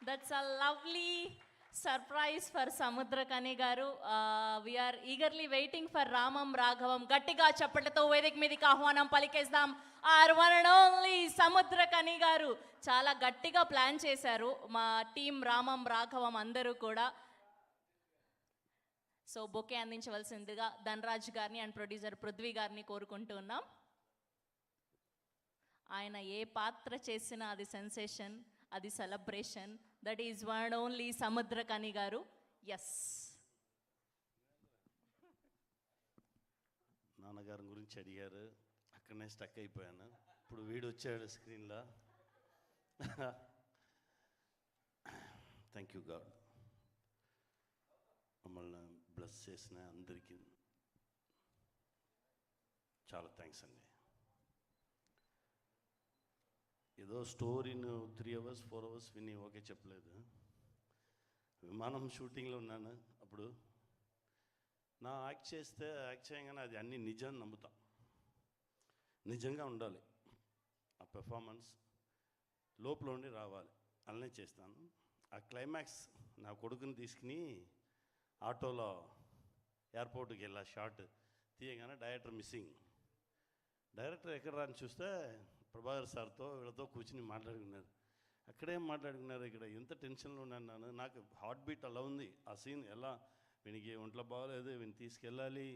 That's a lovely surprise for Samudrakani garu. We are eagerly waiting for Ramam Raghavam. Gattiga chappatlato వేదిక మీదకి ఆహ్వానం పలికేద్దాం. Our one and only Samudrakani garu. చాలా గట్టిగా plan చేశారు మా team రామం రాఘవం అందరూ కూడా. సో బొకే అందించవలసిందిగా ధనరాజ్ గారిని అండ్ ప్రొడ్యూసర్ పృథ్వీ గారిని కోరుకుంటూ ఉన్నాం. ఆయన ఏ పాత్ర చేసినా అది సెన్సేషన్, అది celebration. That is one only Samuthirakani గారు. ఎస్, నాన్నగారి గురించి అడిగారు, అక్కడనే స్టక్ అయిపోయాను. ఇప్పుడు వీడు వచ్చాడు స్క్రీన్లో. థ్యాంక్ యూ గాడ్, మమ్మల్ని బ్లెస్ చేసిన అందరికీ చాలా థ్యాంక్స్ అండి. ఏదో స్టోరీని 3 hours 4 hours విని ఓకే చెప్పలేదు. విమానం షూటింగ్లో ఉన్నాను అప్పుడు. నా యాక్ట్ చేయగానే అది అన్నీ నిజం నమ్ముతా, నిజంగా ఉండాలి. ఆ పెర్ఫార్మెన్స్ లోపల ఉండి రావాలి, అలానే చేస్తాను. ఆ క్లైమాక్స్ నా కొడుకుని తీసుకుని ఆటోలో ఎయిర్పోర్ట్కి వెళ్ళా. షార్ట్ తీయగానే డైరెక్టర్ మిస్సింగ్. డైరెక్టర్ ఎక్కడ రాని చూస్తే ప్రభాకర్ సార్తో వీళ్ళతో కూర్చుని మాట్లాడుకున్నారు. అక్కడేం మాట్లాడుకున్నారు, ఇక్కడ ఎంత టెన్షన్లో ఉన్నాను. నాకు హార్ట్ బీట్ అలా ఉంది. ఆ సీన్ ఎలా, వీనికి ఒంట్లో బాగోలేదు, వీని తీసుకెళ్ళాలి,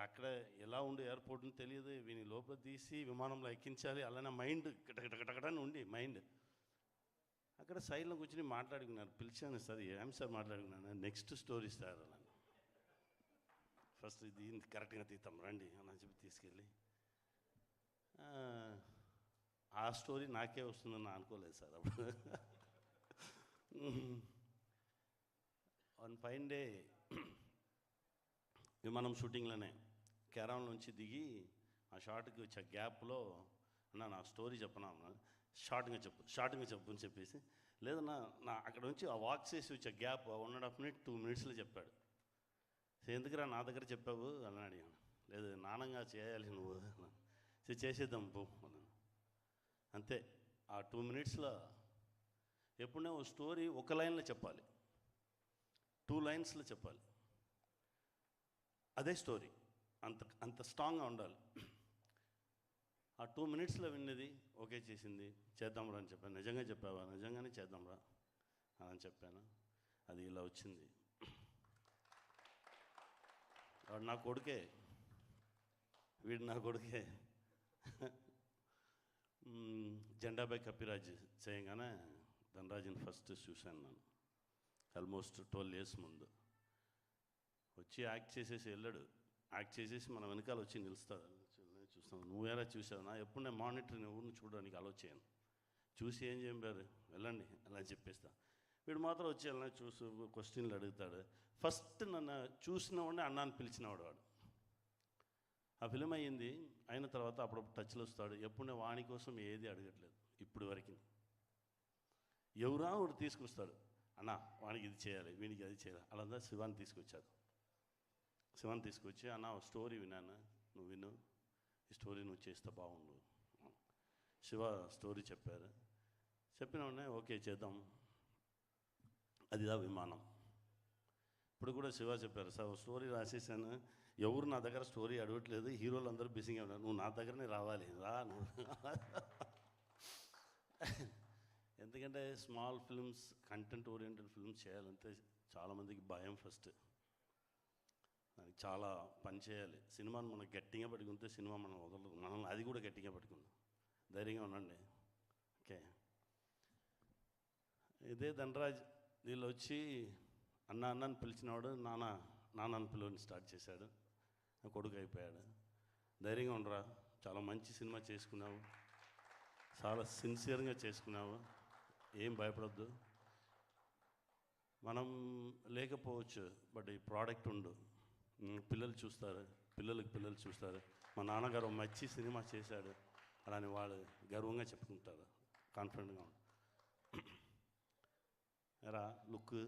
అక్కడ ఎలా ఉండి ఎయిర్పోర్ట్ని తెలియదు, వీని లోపల తీసి విమానంలో ఎక్కించాలి. అలానే మైండ్ కటకటకటని ఉండి మైండ్ అక్కడ సైడ్లో కూర్చుని మాట్లాడుకున్నారు. పిలిచాను, సార్ ఏం సార్ మాట్లాడుకున్నాను, నెక్స్ట్ స్టోరీ సార్ అలా, ఫస్ట్ ఇది కరెక్ట్గా తీద్దాం రండి అని చెప్పి తీసుకెళ్ళి, ఆ స్టోరీ నాకే వస్తుందని అనుకోలేదు సార్ అప్పుడు. వన్ ఫైన్ డే విమానం షూటింగ్లోనే కేరళ నుంచి దిగి ఆ షార్ట్కి వచ్చే గ్యాప్లో అన్నా నా స్టోరీ చెప్పనా, షార్ట్గా చెప్పు అని చెప్పేసి, లేదన్నా నా అక్కడ నుంచి ఆ వాక్ చేసి వచ్చే గ్యాప్ 1.5 minute 2 minutesలో చెప్పాడు. ఎందుకురా నా దగ్గర చెప్పావు అని అడిగాను. లేదు నానంగా చేయాలి నువ్వు, చేసేద్దాం పో అంతే. ఆ 2 minutesలో ఎప్పుడైనా ఓ స్టోరీ ఒక లైన్లో చెప్పాలి, 2 linesలో చెప్పాలి, అదే స్టోరీ. అంత స్ట్రాంగ్గా ఉండాలి. ఆ 2 minutesలో విన్నది ఓకే చేసింది, చేద్దాంరా అని చెప్పాను. నిజంగా చెప్పావా, నిజంగానే చేద్దాంరా అని చెప్పాను. అది ఇలా వచ్చింది. వాడు నా కొడుకే, వీడు నా కొడుకే. జెండాపై కపిరాజ్ చేయగానే ధనరాజుని ఫస్ట్ చూశాను నేను, ఆల్మోస్ట్ 12 years ముందు. వచ్చి యాక్ట్ చేసేసి వెళ్ళాడు. యాక్ట్ చేసేసి మన వెనకాల వచ్చి నిలుస్తాడు. చూస్తాను, నువ్వేరా చూసావు నా, ఎప్పుడు నేను మానిటర్ని ఊరిని చూడడానికి అలో చేయను. చూసి ఏం చేయరు, వెళ్ళండి అలా చెప్పేస్తా. వీడు మాత్రం వచ్చి వెళ్ళినా చూసి క్వశ్చన్లు అడుగుతాడు. ఫస్ట్ నన్ను చూసిన వాడిని అన్నాన్ని పిలిచినవాడు వాడు. ఆ ఫిలిం అయ్యింది, అయిన తర్వాత అప్పుడప్పుడు టచ్లో వస్తాడు. ఎప్పుడు నేను వాణి కోసం ఏది అడగట్లేదు ఇప్పుడు వరకు. ఎవరా వాడు తీసుకొస్తాడు, అన్న వానికి ఇది చేయాలి, వీనికి అది చేయాలి. అలా శివాన్ని తీసుకొచ్చాడు. శివాన్ని తీసుకొచ్చి, అన్న స్టోరీ విన్నాను, నువ్వు విను, ఈ స్టోరీ నువ్వు చేస్తే బాగుండు. శివ స్టోరీ చెప్పారు. చెప్పిన వెంటనే ఓకే చేద్దాం, అదిదా విమానం. ఇప్పుడు కూడా శివ చెప్పారు, సార్ స్టోరీ రాసేసాను, ఎవరు నా దగ్గర స్టోరీ అడగట్లేదు, హీరోలు అందరూ బిజీగా ఉన్నారు, నువ్వు నా దగ్గరనే రావాలి, రా నువ్వు. ఎందుకంటే small films, content oriented films చేయాలంటే చాలామందికి భయం. ఫస్ట్ దానికి చాలా పని చేయాలి. సినిమాను మనం గట్టిగా పట్టుకుంటే సినిమా మనం వదలదు, మనం అది కూడా గట్టిగా పట్టుకుందాం, ధైర్యంగా ఉండండి. ఓకే, ఇదే ధనరాజ్ వీళ్ళు వచ్చి అన్నని పిలిచినవాడు నాన్నని పిలువని స్టార్ట్ చేశాడు. కొడుకు అయిపోయాడు. ధైర్యంగా ఉండరా, చాలా మంచి సినిమా చేసుకున్నావు, చాలా సిన్సియర్గా చేసుకున్నావు, ఏం భయపడద్దు. మనం లేకపోవచ్చు, బట్ ఈ ప్రోడక్ట్ ఉండు, పిల్లలు చూస్తారు, పిల్లలు చూస్తారు. మా నాన్నగారు మంచి సినిమా చేశాడు అలాని వాళ్ళు గర్వంగా చెప్పుకుంటారు, కాన్ఫిడెంట్గా ఉంటారు. ఎరా లుక్,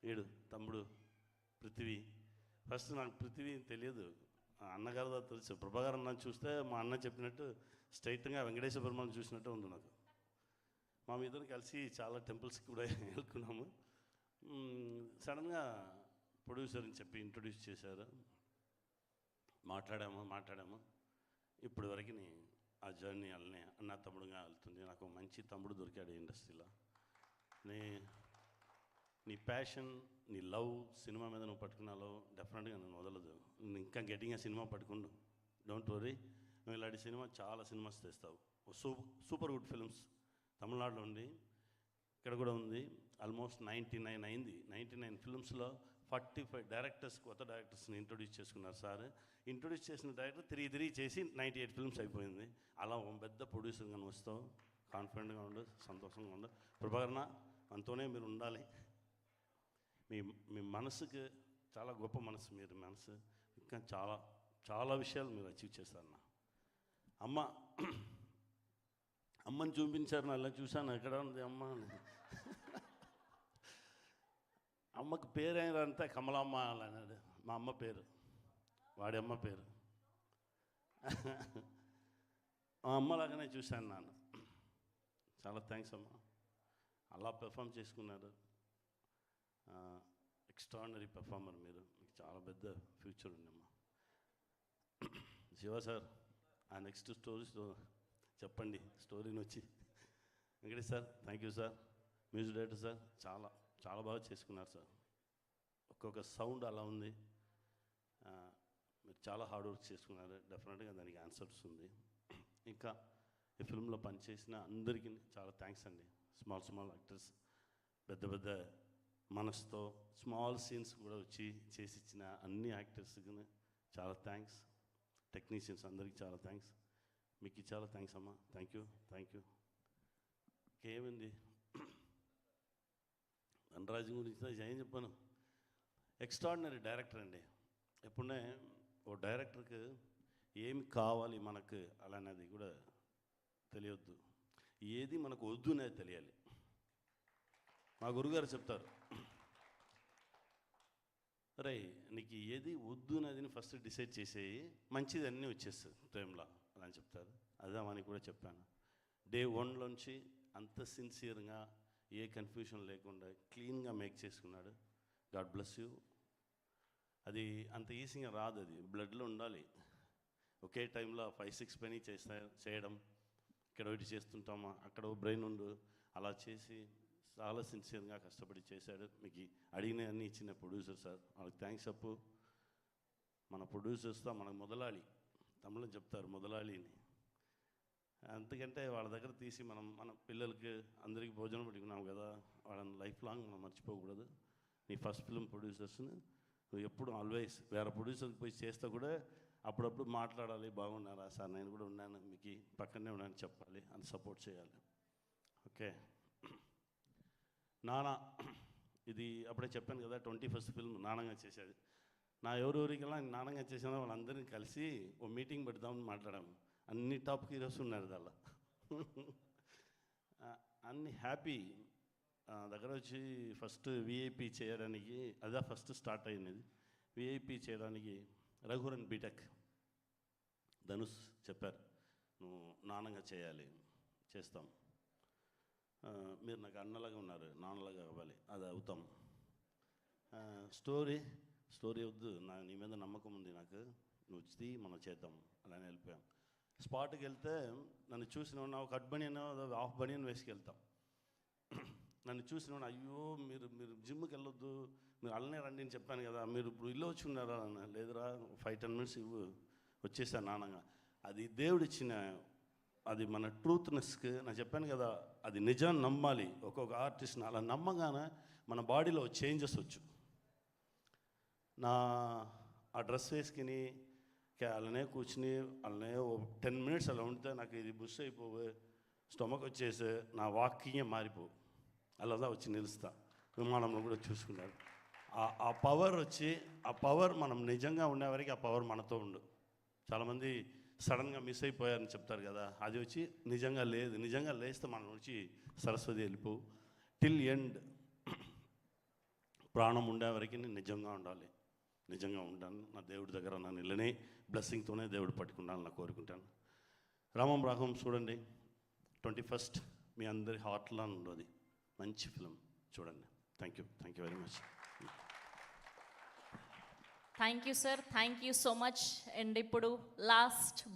ఏడు తమ్ముడు పృథ్వీ. ఫస్ట్ నాకు పృథ్వీ తెలియదు, అన్నగారితో తెలుసు. ప్రభాకర్ అన్న చూస్తే మా అన్న చెప్పినట్టు స్ట్రైట్గా వెంకటేశ్వర బ్రహ్మను చూసినట్టు ఉంది నాకు. మా ఇద్దరు కలిసి చాలా టెంపుల్స్కి కూడా వెళ్తున్నాము. సడన్గా ప్రొడ్యూసర్ని చెప్పి ఇంట్రొడ్యూస్ చేశారు. మాట్లాడాము. ఇప్పటి వరకు ఆ జర్నీ అలానే అన్న తమ్ముడుగా వెళ్తుంది. నాకు మంచి తమ్ముడు దొరికాడు ఇండస్ట్రీలో. నీ ప్యాషన్, నీ లవ్ సినిమా మీద నువ్వు పట్టుకున్నాలో డెఫినెట్గా నేను వదలదు. నువ్వు ఇంకా గట్టిగా సినిమా పట్టుకుండు, డోంట్ వరీ. నువ్వు ఇలాంటి సినిమా చాలా సినిమాస్ తెస్తావు. సూపర్ గుడ్ ఫిల్మ్స్ తమిళనాడులో ఉంది, ఇక్కడ కూడా ఉంది. ఆల్మోస్ట్ 99 అయింది. 99 ఫిల్మ్స్లో 45 డైరెక్టర్స్, కొత్త డైరెక్టర్స్ని ఇంట్రొడ్యూస్ చేసుకున్నారు సార్. ఇంట్రొడ్యూస్ చేసిన డైరెక్టర్ తిరిగి చేసి 98 ఫిల్మ్స్ అయిపోయింది. అలా ఒక పెద్ద ప్రొడ్యూసర్గా వస్తావు. కాన్ఫిడెంట్గా ఉండు, సంతోషంగా ఉండు. ప్రభాకరణ, మనతోనే మీరు ఉండాలి. మీ మనసుకి చాలా గొప్ప మనసు, మీరు మనసు ఇంకా చాలా చాలా విషయాలు మీరు అచీవ్ చేస్తారన్న. అమ్మని చూపించారు, నా ఇలా చూశాను, ఎక్కడ ఉంది అమ్మ. అమ్మకు పేరు అయినంటే కమలమ్మ అన్నాడు. మా అమ్మ పేరు, వాడి అమ్మ పేరు. మా అమ్మలాగానే చూశాను నాన్న. చాలా థ్యాంక్స్ అమ్మ. అలా పెర్ఫామ్ చేసుకున్నారు. ఎక్స్ట్రాడినరీ పెర్ఫార్మర్ మీరు. మీకు చాలా పెద్ద ఫ్యూచర్ ఉందమ్మా. శివ సార్, ఆ నెక్స్ట్ స్టోరీస్ చెప్పండి, స్టోరీని వచ్చి. Venkatesh sir, thank you sir. Music director sir, చాలా చాలా బాగా చేసుకున్నారు సార్. ఒక్కొక్క సౌండ్ అలా ఉంది. మీరు చాలా హార్డ్ వర్క్ చేసుకున్నారు. డెఫినెట్గా దానికి ఆన్సర్స్ ఉంది. ఇంకా ఈ ఫిల్మ్లో పనిచేసిన అందరికీ చాలా థ్యాంక్స్ అండి. స్మాల్ యాక్టర్స్, పెద్ద మనసుతో స్మాల్ సీన్స్ కూడా వచ్చి చేసిచ్చిన అన్ని యాక్టర్స్కి చాలా థ్యాంక్స్. టెక్నీషియన్స్ అందరికీ చాలా థ్యాంక్స్. మీకు చాలా థ్యాంక్స్ అమ్మా. Thank you. ఇంకేమైంది, ధనరాజు గురించి ఏం చెప్పాను. ఎక్స్ట్రాడినరీ డైరెక్టర్ అండి. ఎప్పుడే ఓ డైరెక్టర్కి ఏమి కావాలి మనకు అలానేది కూడా తెలియొద్దు, ఏది మనకు వద్దు అనేది తెలియాలి. మా గురుగారు చెప్తారు, రే నీకు ఏది వద్దు అనేది ఫస్ట్ డిసైడ్ చేసేయి, మంచిది అన్నీ వచ్చేస్తుంది టైంలో అలా అని చెప్తారు. అదే అని కూడా చెప్పాను. డే 1లోంచి అంత సిన్సియర్గా, ఏ కన్ఫ్యూషన్ లేకుండా క్లీన్గా మేక్ చేసుకున్నాడు. God bless you. అది అంత ఈజీగా రాదు, అది బ్లడ్లో ఉండాలి. ఒకే టైంలో 5-6 పని చేయడం, ఇక్కడ ఒకటి చేస్తుంటామా, అక్కడ బ్రెయిన్ ఉండు, అలా చేసి చాలా సిన్సియర్గా కష్టపడి చేశాడు. మీకు అడిగిన అన్నీ ఇచ్చిన ప్రొడ్యూసర్ సార్, వాళ్ళకి థ్యాంక్స్ చెప్పు. మన ప్రొడ్యూసర్స్తో మనకు మొదలాలి, తమిళం చెప్తారు మొదలాలిని. అంతకంటే వాళ్ళ దగ్గర తీసి మన పిల్లలకి అందరికీ భోజనం పెట్టుకున్నాం కదా, వాళ్ళని లైఫ్ లాంగ్ మనం మర్చిపోకూడదు. నీ ఫస్ట్ ఫిల్మ్ ప్రొడ్యూసర్స్ని నువ్వు ఎప్పుడు ఆల్వేస్ వేరే ప్రొడ్యూసర్కి పోయి చేస్తే కూడా అప్పుడప్పుడు మాట్లాడాలి, బాగున్నారా సార్, నేను కూడా ఉన్నాను, మీకు పక్కనే ఉన్నాను చెప్పాలి, అని సపోర్ట్ చేయాలి. ఓకే. నానా, ఇది అప్పుడే చెప్పాను కదా, 21st ఫిల్మ్ నానంగా చేసేది. ఎవరెవరికల్లా నానంగా చేసినా వాళ్ళందరినీ కలిసి ఓ మీటింగ్ పెడదామని మాట్లాడాము. అన్ని టాప్ హీరోస్ ఉన్నారు దానిలో. అన్ని హ్యాపీ. దగ్గర వచ్చి ఫస్ట్ విఐపి చేయడానికి, అదే ఫస్ట్ స్టార్ట్ అయినది. విఐపి చేయడానికి రఘువరన్ బీటెక్ ధనుష్ చెప్పారు, నువ్వు నాన్నగా చేయాలి, చేస్తాం, మీరు నాకు అన్నలాగా ఉన్నారు, నాన్నలాగా అవ్వాలి, అది అవుతాం. స్టోరీ వద్దు, నీ మీద నమ్మకం ఉంది నాకు, నువ్వు వచ్చి మనం చేద్దాం, అలానే వెళ్ళిపోయాం. స్పాట్కి వెళ్తే నన్ను చూసిన ఒక కట్ బనియన్, హాఫ్ బనియన్ వేసుకెళ్తాం. నన్ను చూసిన అయ్యో మీరు జిమ్కి వెళ్ళొద్దు, మీరు అలానే రండి అని చెప్పాను కదా, మీరు ఇప్పుడు ఇల్లు వచ్చి ఉన్నారా అన్న. లేదురా, 5-10 మినిట్స్ ఇవ్వు, వచ్చేసాను నాన్నగా. అది దేవుడిచ్చిన, అది మన ట్రూత్నెస్కి నేను చెప్పాను కదా, అది నిజాన్ని నమ్మాలి. ఒక్కొక్క ఆర్టిస్ట్ని అలా నమ్మగానే మన బాడీలో చేంజెస్ వచ్చు. ఆ డ్రెస్ వేసుకుని అలానే కూర్చుని అలానే 10 మినిట్స్ అలా ఉంటే నాకు ఇది బుష్ అయిపోవు, స్టొమక్ వచ్చేసి నా వాకింగే మారిపోవు, అలాదా వచ్చి నిలుస్తా. విమానంలో కూడా చూసుకున్నాడు. ఆ పవర్ వచ్చి, ఆ పవర్ మనం నిజంగా ఉండేవరకు ఆ పవర్ మనతో ఉండు. చాలామంది సడన్గా మిస్ అయిపోయారని చెప్తారు కదా, అది వచ్చి నిజంగా లేదు. నిజంగా లేస్తే మనం వచ్చి సరస్వతి వెళ్ళిపో. టిల్ ఎండ్ ప్రాణం ఉండేవరకు నిజంగా ఉండాలి. నిజంగా ఉంటాను. నా దేవుడి దగ్గర నన్ను ఇళ్ళనే బ్లెస్సింగ్తోనే దేవుడు పట్టుకుంటాను నా కోరుకుంటాను. రామం రాఘవం చూడండి, 21st మీ అందరి హార్ట్లో ఉండదు. మంచి ఫిలిం చూడండి. Thank you very much. Thank you sir, thank you so much. And ఇప్పుడు లాస్ట్